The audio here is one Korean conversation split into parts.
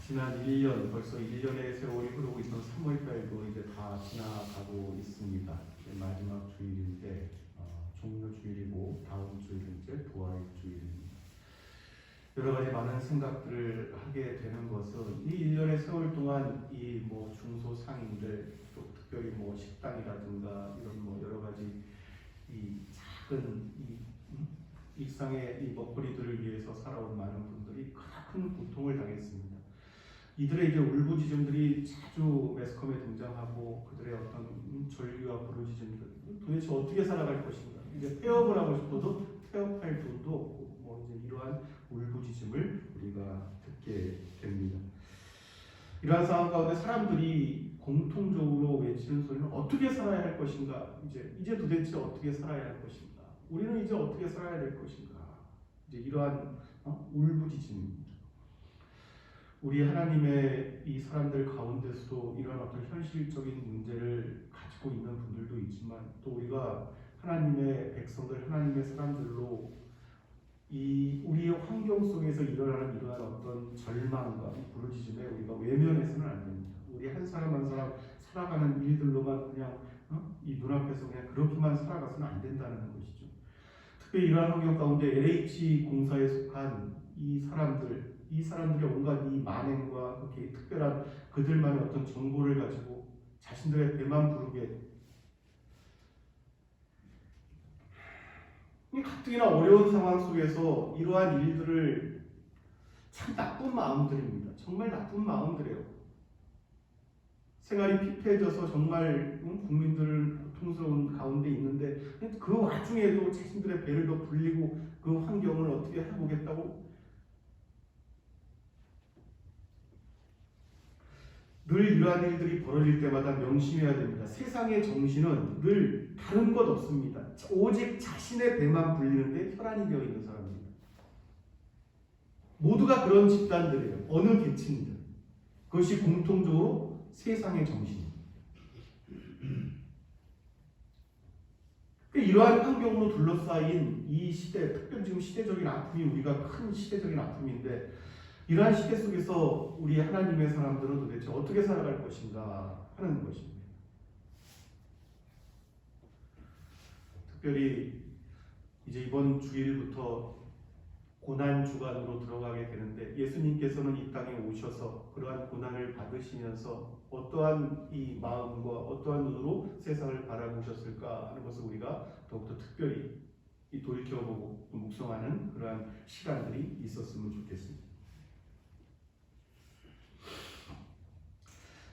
지난 1년, 벌써 1년의 세월이 흐르고 있던 3월달도 이제 다 지나가고 있습니다. 이제 마지막 주일인데 종료 주일이고 다음 주일은 이제 부활 주일입니다. 여러 가지 많은 생각들을 하게 되는 것은 이 1년의 세월 동안 이 중소상인들, 또 특별히 식당이라든가 이런 여러 가지 이 작은 일상의 이 먹거리들을 위해서 살아온 많은 분들이 큰 고통을 당했습니다. 이들의 이제 울부짖음들이 자주 매스컴에 등장하고 그들의 어떤 절규와 부르짖음들, 도대체 어떻게 살아갈 것인가, 이제 폐업을 하고 싶어도 폐업할 돈도 없고 이제 이러한 울부짖음을 우리가 듣게 됩니다. 이러한 상황 가운데 사람들이 공통적으로 외치는 소리는 어떻게 살아야 할 것인가, 이제 도대체 어떻게 살아야 할 것인가, 우리는 이제 어떻게 살아야 될 것인가, 이제 이러한 울부짖음입니다. 우리 하나님의 이 사람들 가운데서도 이런 어떤 현실적인 문제를 가지고 있는 분들도 있지만, 또 우리가 하나님의 백성들, 하나님의 사람들로 이 우리의 환경 속에서 일어나는 이러한 어떤 절망과 부르짖음에 우리가 외면해서는 안 됩니다. 우리 한 사람 한 사람 살아가는 일들로만 그냥 이 눈앞에서 그냥 그렇게만 살아가서는 안 된다는 것이죠. 특별히 이러한 환경 가운데 LH 공사에 속한 이 사람들의 온갖 이 만행과 그렇게 특별한 그들만의 어떤 정보를 가지고 자신들의 배만 부르게, 가뜩이나 어려운 상황 속에서 이러한 일들을, 참 나쁜 마음들입니다. 정말 나쁜 마음들이에요. 생활이 피폐해져서 정말 국민들은 고통스러운 가운데 있는데 그 와중에도 자신들의 배를 더 불리고 그 환경을 어떻게 해보겠다고 늘 이러한 일들이 벌어질 때마다 명심해야 됩니다. 세상의 정신은 늘 다른 것 없습니다. 오직 자신의 배만 불리는데 혈안이 되어 있는 사람입니다. 모두가 그런 집단들이에요. 어느 계층이든. 그것이 공통적으로 세상의 정신입니다. 이러한 환경으로 둘러싸인 이 시대, 특별히 지금 시대적인 아픔이 우리가 큰 시대적인 아픔인데, 이러한 시대 속에서 우리 하나님의 사람들은 도대체 어떻게 살아갈 것인가 하는 것입니다. 특별히 이제 이번 주일부터 고난 주간으로 들어가게 되는데, 예수님께서는 이 땅에 오셔서 그러한 고난을 받으시면서 어떠한 이 마음과 어떠한 눈으로 세상을 바라보셨을까 하는 것을 우리가 더욱더 특별히 돌이켜보고 묵상하는 그러한 시간들이 있었으면 좋겠습니다.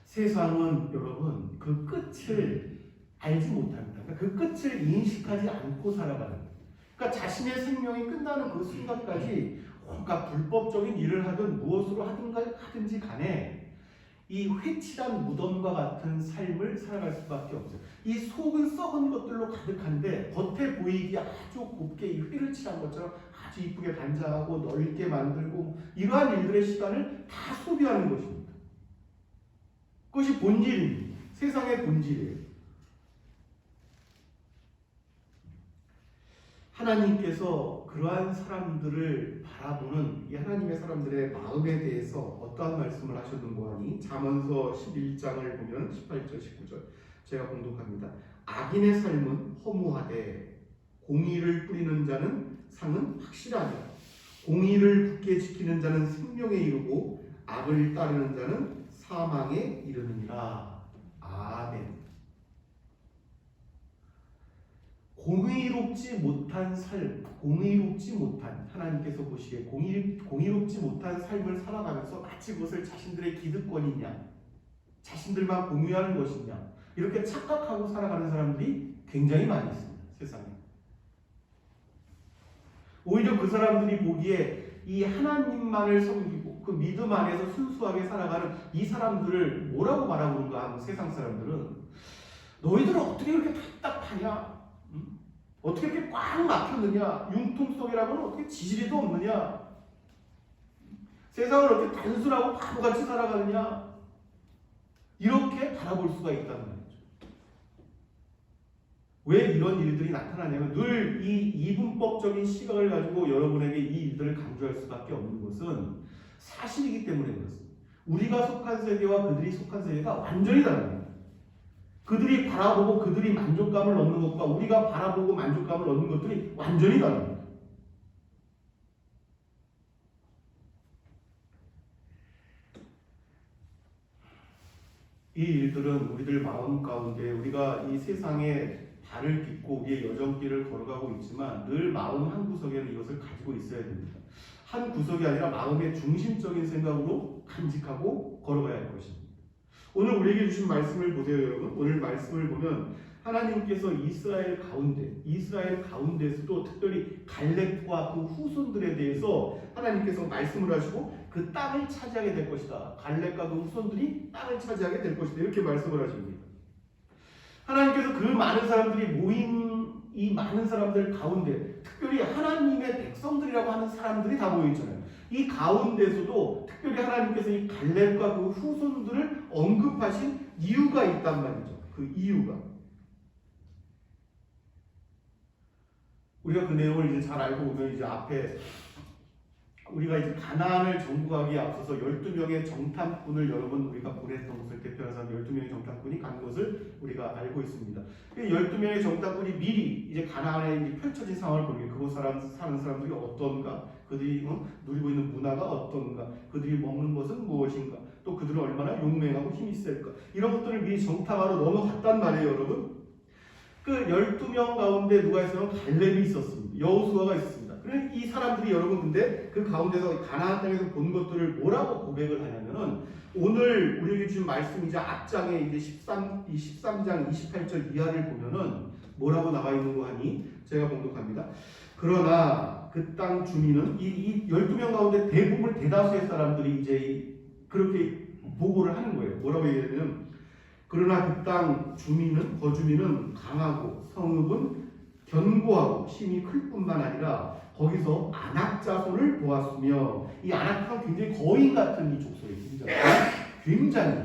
세상은 여러분 그 끝을 알지 못합니다. 그 끝을 인식하지 않고 살아가는 거예요. 그러니까 자신의 생명이 끝나는 그 순간까지 뭔가 불법적인 일을 하든 무엇으로 하든지 간에 이 회칠한 무덤과 같은 삶을 살아갈 수밖에 없어요. 이 속은 썩은 것들로 가득한데 겉에 보이기 아주 곱게 이 회를 칠한 것처럼 아주 이쁘게 단장하고 넓게 만들고, 이러한 일들의 시간을 다 소비하는 것입니다. 그것이 본질입니다. 세상의 본질이에요. 하나님께서 그러한 사람들을 바라보는 이 하나님의 사람들의 마음에 대해서 어떠한 말씀을 하셨는고 하니, 잠언서 11장을 보면 18절 19절 제가 봉독합니다. 악인의 삶은 허무하되 공의를 뿌리는 자는 상은 확실하니라. 공의를 굳게 지키는 자는 생명에 이르고 악을 따르는 자는 사망에 이르느니라. 아멘. 공의롭지 못한 삶, 공의롭지 못한, 하나님께서 보시기에 공의롭지 못한 삶을 살아가면서 마치 그것을 자신들의 기득권이냐, 자신들만 공유하는 것이냐, 이렇게 착각하고 살아가는 사람들이 굉장히 많이 있습니다. 세상에. 오히려 그 사람들이 보기에 이 하나님만을 섬기고 그 믿음 안에서 순수하게 살아가는 이 사람들을 뭐라고 말하는가 하면, 세상 사람들은 너희들은 어떻게 이렇게 답답하냐, 어떻게 이렇게 꽉 막혔느냐, 융통성이라고는 어떻게 지지리도 없느냐, 세상을 어떻게 단순하고 바보같이 살아가느냐, 이렇게 바라볼 수가 있다는 거죠. 왜 이런 일들이 나타나냐면, 늘 이 이분법적인 시각을 가지고 여러분에게 이 일들을 강조할 수밖에 없는 것은 사실이기 때문에 그렇습니다. 우리가 속한 세계와 그들이 속한 세계가 완전히 다릅니다. 그들이 바라보고 그들이 만족감을 얻는 것과 우리가 바라보고 만족감을 얻는 것들이 완전히 다릅니다. 이 일들은 우리들 마음 가운데 우리가 이 세상에 발을 딛고 우리의 여정길을 걸어가고 있지만 늘 마음 한 구석에는 이것을 가지고 있어야 됩니다. 한 구석이 아니라 마음의 중심적인 생각으로 간직하고 걸어가야 할 것입니다. 오늘 우리에게 주신 말씀을 보세요, 여러분. 오늘 말씀을 보면 하나님께서 이스라엘 가운데에서도 특별히 갈렙과 그 후손들에 대해서 하나님께서 말씀을 하시고 그 땅을 차지하게 될 것이다. 갈렙과 그 후손들이 땅을 차지하게 될 것이다. 이렇게 말씀을 하십니다. 하나님께서 그 많은 사람들이 모인 이 많은 사람들 가운데 특별히 하나님의 백성들이라고 하는 사람들이 다 모여있잖아요. 이 가운데서도 특별히 하나님께서 이 갈렙과 그 후손들을 언급하신 이유가 있단 말이죠. 그 이유가. 우리가 그 내용을 이제 잘 알고 보면 이제 앞에 우리가 이제 가나안을 정복하기에 앞서서 12명의 정탐꾼을 여러분 우리가 보냈던 것을 대표해서 12명의 정탐꾼이 간 것을 우리가 알고 있습니다. 12명의 정탐꾼이 미리 이제 가나안에 이제 펼쳐진 상황을 보는 게 그곳 사는 사람들이 어떤가, 그들이 누리고 있는 문화가 어떤가, 그들이 먹는 것은 무엇인가, 또 그들은 얼마나 용맹하고 힘이 있을까, 이런 것들을 미리 정탐하러 넘어갔단 말이에요, 여러분. 그 12명 가운데 누가 있으면 갈렙이 있었습니다. 여호수아가 있었습니다. 이 사람들이 여러분 근데 그 가운데서 가나안 땅에서 본 것들을 뭐라고 고백을 하냐면은 오늘 우리에게 주신 말씀이자 앞장에 이제 13장 28절 이하를 보면은 뭐라고 나와 있는 거 하니 제가 봉독합니다. 그러나 그 땅 주민은 이 12명 가운데 대다수의 사람들이 이제 그렇게 보고를 하는 거예요. 뭐라고 얘기하냐면 그러나 그 땅 주민은 거주민은 강하고 성읍은 견고하고 힘이 클 뿐만 아니라 거기서 아낙 자손을 보았으며 이 아낙은 굉장히 거인 같은 이 족속이에요. 굉장히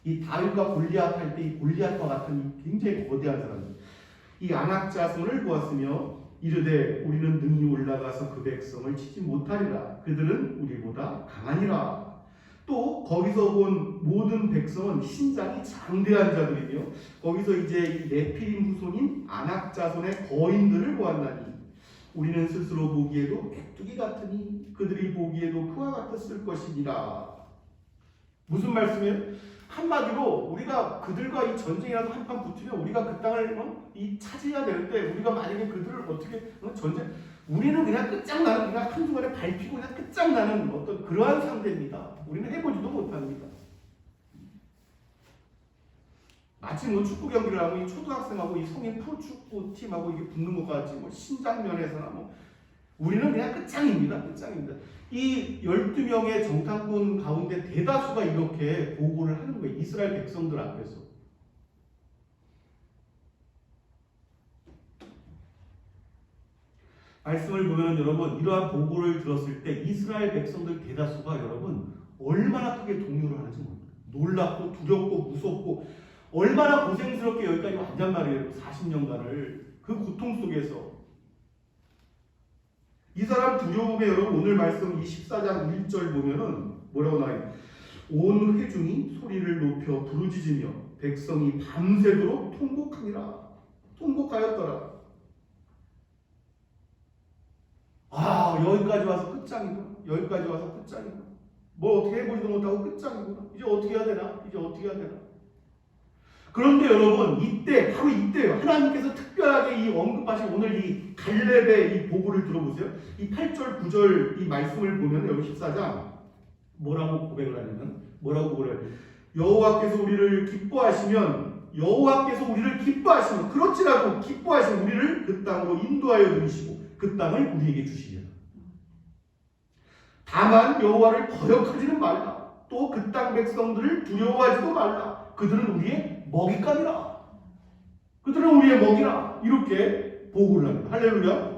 이 다윗과 골리앗 할 때 이 골리앗과 같은 이 굉장히 거대한 사람들. 이 아낙 자손을 보았으며 이르되 우리는 능히 올라가서 그 백성을 치지 못하리라. 그들은 우리보다 강하니라. 또 거기서 본 모든 백성은 신장이 장대한 자들이며 거기서 이제 네피림 후손인 아낙 자손의 거인들을 보았나니 우리는 스스로 보기에도 메뚜기 같으니 그들이 보기에도 그와 같았을 것이니라. 무슨 말씀이에요? 한마디로 우리가 그들과 이 전쟁이라도 한판 붙으면 우리가 그 땅을 이 차지해야 되는데 우리가 만약에 그들을 어떻게 전쟁 우리는 그냥 끝장나는 그냥 한순간에 밟히고 그냥 끝장나는 어떤 그러한 상대입니다. 우리는 해보지도 못합니다. 마치 뭐 축구 경기를 하고 이 초등학생하고 이 성인 프로축구 팀하고 이게 붙는 것 같지 뭐 신장 면에서나 뭐 우리는 그냥 끝장입니다. 끝장입니다. 이 12명의 정탐꾼 가운데 대다수가 이렇게 보고를 하는 거예요. 이스라엘 백성들 앞에서. 말씀을 보면 여러분 이러한 보고를 들었을 때 이스라엘 백성들 대다수가 여러분 얼마나 크게 동요를 하는지 모릅니다. 놀랍고 두렵고 무섭고 얼마나 고생스럽게 여기까지 왔단 말이에요. 40년간을 그 고통 속에서 이 사람 두려움에 여러분 오늘 말씀 24장 1절 보면은 뭐라고 나와요? 온 회중이 소리를 높여 부르짖으며 백성이 밤새도록 통곡하였더라. 아 여기까지 와서 끝장이구나. 여기까지 와서 끝장이구나. 뭐 어떻게 해보지도 못하고 끝장이구나. 이제 어떻게 해야 되나? 이제 어떻게 해야 되나? 그런데 여러분 이때 바로 이때요. 하나님께서 특별하게 이 언급하신 오늘 이 갈렙의 이 보고를 들어보세요. 이 8절 9절 이 말씀을 보면 여기 14장 뭐라고 고백을 하냐면 뭐라고 고백을 여호와께서 우리를 기뻐하시면 그렇지라도 기뻐하시면 우리를 그 땅으로 인도하여 들이시고 그 땅을 우리에게 주시리라. 다만 여호와를 거역하지는 말라. 또 그 땅 백성들을 두려워하지도 말라. 그들은 우리의 먹잇감이라. 그들은 우리의 먹이라. 이렇게 보고를 합니다. 할렐루야.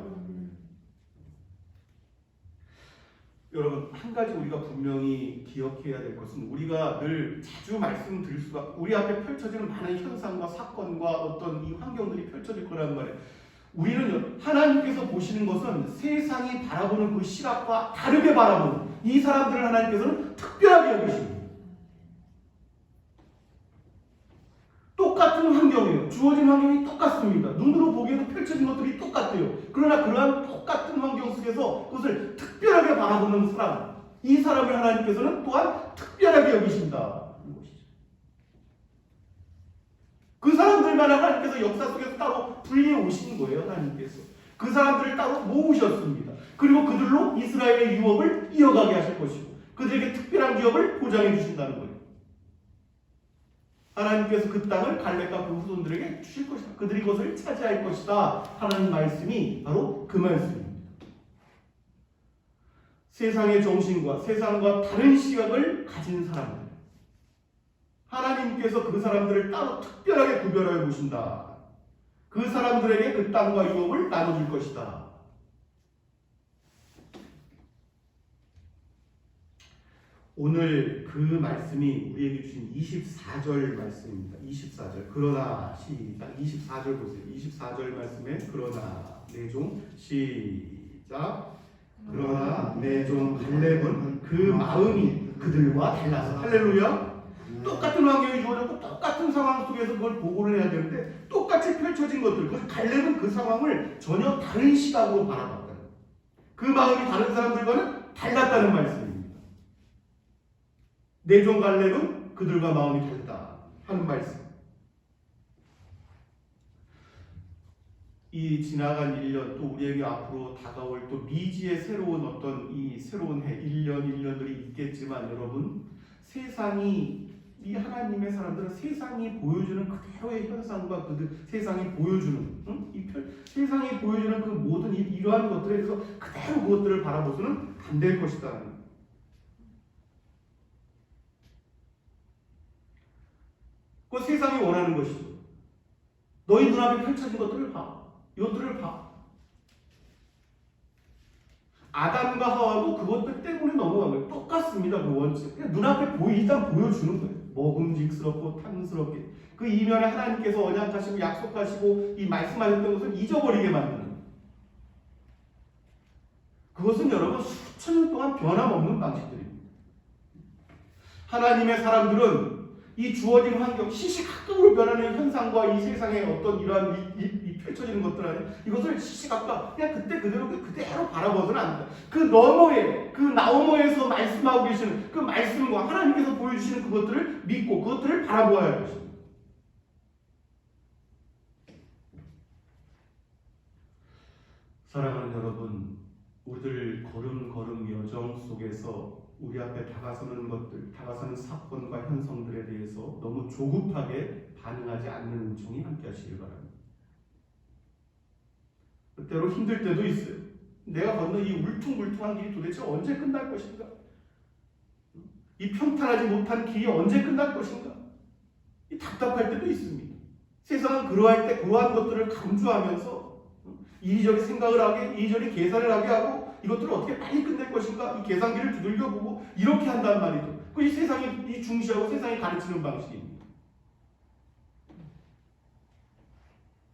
여러분 한 가지 우리가 분명히 기억해야 될 것은 우리가 늘 자주 말씀드릴 수가 우리 앞에 펼쳐지는 많은 현상과 사건과 어떤 이 환경들이 펼쳐질 거란 말이에요. 우리는 하나님께서 보시는 것은 세상이 바라보는 그 시각과 다르게 바라보는 이 사람들을 하나님께서는 특별하게 여기십니다. 똑같아요. 주어진 환경이 똑같습니다. 눈으로 보기에도 펼쳐진 것들이 똑같아요. 그러나 그러한 똑같은 환경 속에서 그것을 특별하게 바라보는 사람, 이 사람을 하나님께서는 또한 특별하게 여기신다. 그 사람들만 하나님께서 역사 속에서 따로 분리해 오신 거예요. 하나님께서 그 사람들을 따로 모으셨습니다. 그리고 그들로 이스라엘의 유업을 이어가게 하실 것이고 그들에게 특별한 기업을 보장해 주신다는 거예요. 하나님께서 그 땅을 갈렙과 그 후손들에게 주실 것이다. 그들이 그것을 차지할 것이다. 하나님 말씀이 바로 그 말씀입니다. 세상의 정신과 세상과 다른 시각을 가진 사람들, 하나님께서 그 사람들을 따로 특별하게 구별하여 보신다. 그 사람들에게 그 땅과 유업을 나눠줄 것이다. 오늘 그 말씀이 우리에게 주신 24절 말씀입니다. 24절. 그러나 시작. 24절 보세요. 24절 말씀에 그러나 내 종 시작. 그러나 내 종 갈렙은 그 마음이 그들과 달라서 할렐루야. 똑같은 환경이 주어졌고 똑같은 상황 속에서 그걸 보고를 해야 되는데 똑같이 펼쳐진 것들. 갈렙은 그 상황을 전혀 다른 시각으로 바라봤다. 그 마음이 다른 사람들과는 달랐다는 말씀입니다. 내 종 갈렙은 그들과 마음이 달랐다 하는 말씀. 이 지나간 1년 또 우리에게 앞으로 다가올 또 미지의 새로운 어떤 이 새로운 해 1년들이 있겠지만 여러분 세상이 이 하나님의 사람들은 세상이 보여주는 그대로의 현상과 그들 세상이 보여주는 세상이 보여주는 그 모든 이러한 것들에 대해서 그대로 그것들을 바라보서는 안 될 것이다. 그 세상이 원하는 것이죠. 너희 눈앞에 펼쳐진 것들을 봐. 이것들을 봐. 아담과 하와도 그것들 때문에 넘어간 거예요. 똑같습니다. 그 원칙. 그냥 눈앞에 일단 보여주는 거예요. 먹음직스럽고 탐스럽게. 그 이면에 하나님께서 언약하시고 약속하시고 이 말씀하셨던 것을 잊어버리게 만드는 거예요. 그것은 여러분 수천 년 동안 변함없는 방식들입니다. 하나님의 사람들은 이 주어진 환경, 시시각각으로 변하는 현상과 이 세상의 어떤 이러한 이 펼쳐지는 것들 안에 이것을 시시각각 그냥 그때 그대로 바라보서는 안 된다. 그 너머에, 그 나오머에서 말씀하고 계시는 그 말씀과 하나님께서 보여주시는 그것들을 믿고 그것들을 바라보아야 할 것입니다. 사랑하는 여러분, 우리들 걸음걸음 여정 속에서 우리 앞에 다가서는 것들, 다가서는 사건과 현상들에 대해서 너무 조급하게 반응하지 않는 은총이 함께 하시길 바랍니다. 때로 힘들 때도 있어요. 내가 걷는 이 울퉁불퉁한 길이 도대체 언제 끝날 것인가? 이 평탄하지 못한 길이 언제 끝날 것인가? 이 답답할 때도 있습니다. 세상은 그러할 때 그러한 것들을 강조하면서 이리저리 생각을 하게, 이리저리 계산을 하게 하고 이것들을 어떻게 빨리 끝낼 것인가? 이 계산기를 두들겨보고 이렇게 한단 말이죠. 그것이 세상이 이 중시하고 세상이 가르치는 방식입니다.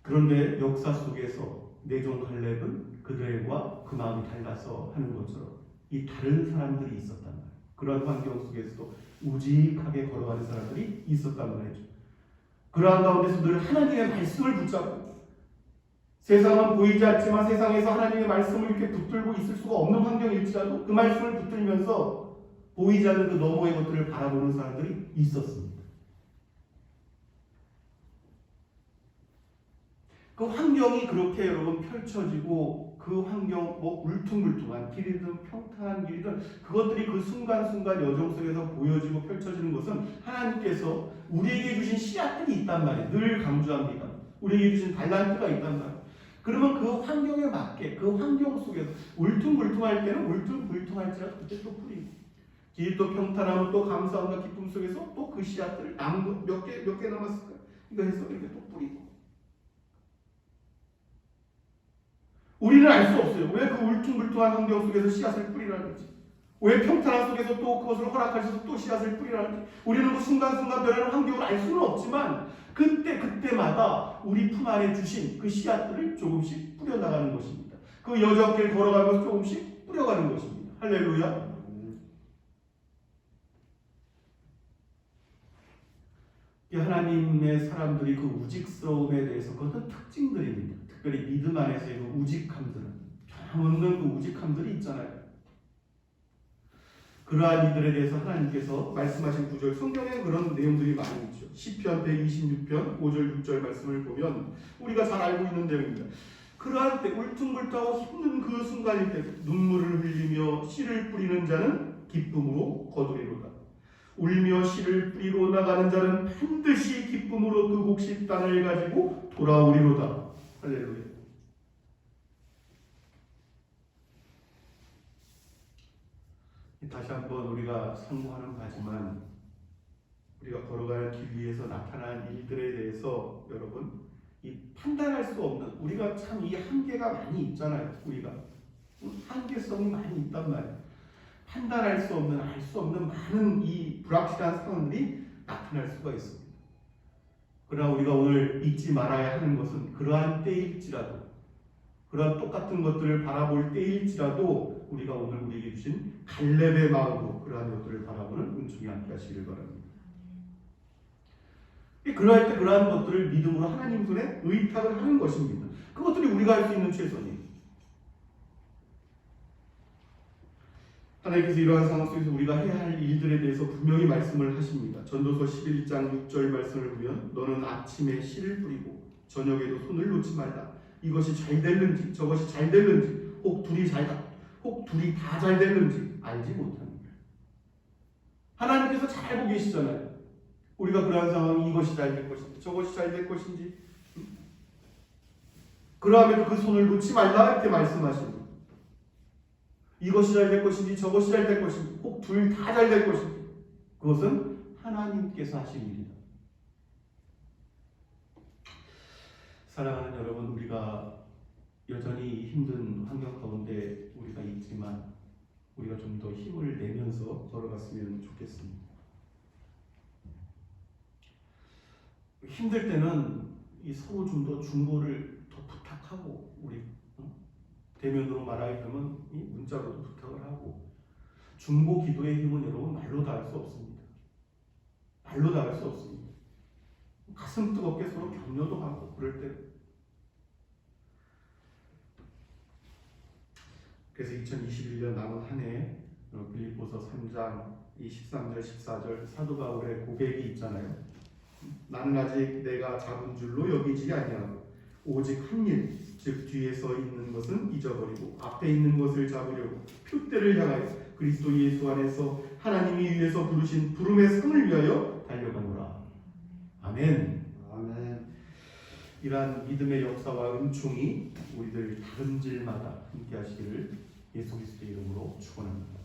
그런데 역사 속에서 내 종 갈렙은 그들과 그 마음이 달라서 하는 것처럼 이 다른 사람들이 있었단 말이에요. 그런 환경 속에서도 우직하게 걸어가는 사람들이 있었단 말이죠. 그러한 가운데서 늘 하나님의 말씀을 붙잡고 세상은 보이지 않지만 세상에서 하나님의 말씀을 이렇게 붙들고 있을 수가 없는 환경일지라도 그 말씀을 붙들면서 보이지 않는 그 너머의 것들을 바라보는 사람들이 있었습니다. 그 환경이 그렇게 여러분 펼쳐지고 그 환경 울퉁불퉁한 길이든 평탄한 길이든 그것들이 그 순간순간 여정 속에서 보여지고 펼쳐지는 것은 하나님께서 우리에게 주신 씨앗들이 있단 말이에요. 늘 강조합니다. 우리에게 주신 달란트가 있단 말이에요. 그러면 그 환경에 맞게 그 환경 속에서 울퉁불퉁할 때는 울퉁불퉁할지라도 그때 또 뿌리고 길이 또 평탄하면 또 감사함과 기쁨 속에서 또 그 씨앗들을 남은 몇 개 남았을까? 이거 해서 이렇게 또 뿌리고 우리는 알 수 없어요. 왜 그 울퉁불퉁한 환경 속에서 씨앗을 뿌리라는지 왜 평탄한 속에서 또 그것을 허락하셔서 또 씨앗을 뿌리라는지 우리는 그 순간순간 변하는 환경을 알 수는 없지만 그때마다 우리 품 안에 주신 그 씨앗들을 조금씩 뿌려나가는 것입니다. 그 여정길 걸어가면서 조금씩 뿌려가는 것입니다. 할렐루야. 이 하나님의 사람들이 그 우직스러움에 대해서 그것은 특징들입니다. 특별히 믿음 안에서의 그 우직함들은 변함없는 그 우직함들이 있잖아요. 그러한 이들에 대해서 하나님께서 말씀하신 구절, 성경에 그런 내용들이 많이 있죠. 시편 126편 5절 6절 말씀을 보면 우리가 잘 알고 있는 내용입니다. 그러할 때 울퉁불퉁하고 힘든 그 순간일 때 눈물을 흘리며 씨를 뿌리는 자는 기쁨으로 거두리로다. 울며 씨를 뿌리러 나가는 자는 반드시 기쁨으로 그 곡식 단을 가지고 돌아오리로다. 할렐루야. 다시 한번 우리가 상고하는 바지만 우리가 걸어갈 길 위에서 나타난 일들에 대해서 여러분 이 판단할 수 없는, 우리가 참 이 한계가 많이 있잖아요. 우리가 한계성이 많이 있단 말이에요. 판단할 수 없는, 알 수 없는 많은 이 불확실한 상황들이 나타날 수가 있습니다. 그러나 우리가 오늘 잊지 말아야 하는 것은 그러한 때일지라도, 그러한 똑같은 것들을 바라볼 때일지라도 우리가 오늘 우리에게 주신 갈렙의 마음으로 그러한 것들을 바라보는 은총이 함께 하시기를 바랍니다. 그러할 때 그러한 것들을 믿음으로 하나님 손에 의탁을 하는 것입니다. 그것들이 우리가 할 수 있는 최선이에요. 하나님께서 이러한 상황 속에서 우리가 해야 할 일들에 대해서 분명히 말씀을 하십니다. 전도서 11장 6절 말씀을 보면 너는 아침에 씨를 뿌리고 저녁에도 손을 놓지 말라. 이것이 잘 될는지 저것이 잘 될는지 혹 둘이 다 잘 될는지 알지 못합니다. 하나님께서 잘 알고 계시잖아요. 우리가 그러한 상황이 이것이 잘 될 것인지 저것이 잘 될 것인지, 그러함에도 그 손을 놓지 말라 이렇게 말씀하십니다. 이것이 잘 될 것인지 저것이 잘 될 것인지 혹 둘 다 잘 될 것인지 그것은 하나님께서 하실 일이다. 사랑하는 여러분, 우리가 여전히 힘든 환경 가운데 우리가 있지만 우리가 좀 더 힘을 내면서 걸어갔으면 좋겠습니다. 힘들 때는 이 서로 좀 더 중보를 더 부탁하고, 우리 대면으로 말하기 때문에 이 문자로도 부탁을 하고, 중보 기도의 힘은 여러분 말로 다 할 수 없습니다. 말로 다 할 수 없습니다. 가슴 뜨겁게 서로 격려도 하고 그럴 때. 그래서 2021년 남은 한 해 빌립보서 3장 13절 14절 사도 바울의 고백이 있잖아요. 나는 아직 내가 잡은 줄로 여기지 아니하고 오직 한 일, 즉 뒤에 서 있는 것은 잊어버리고 앞에 있는 것을 잡으려고 표대를 향하여 그리스도 예수 안에서 하나님이 위에서 부르신 부름의 상을 위하여 달려가노라. 아멘. 아멘. 이러한 믿음의 역사와 은총이 우리들 다른 질마다 함께 하시기를 예수 그리스도의 이름으로 축원합니다.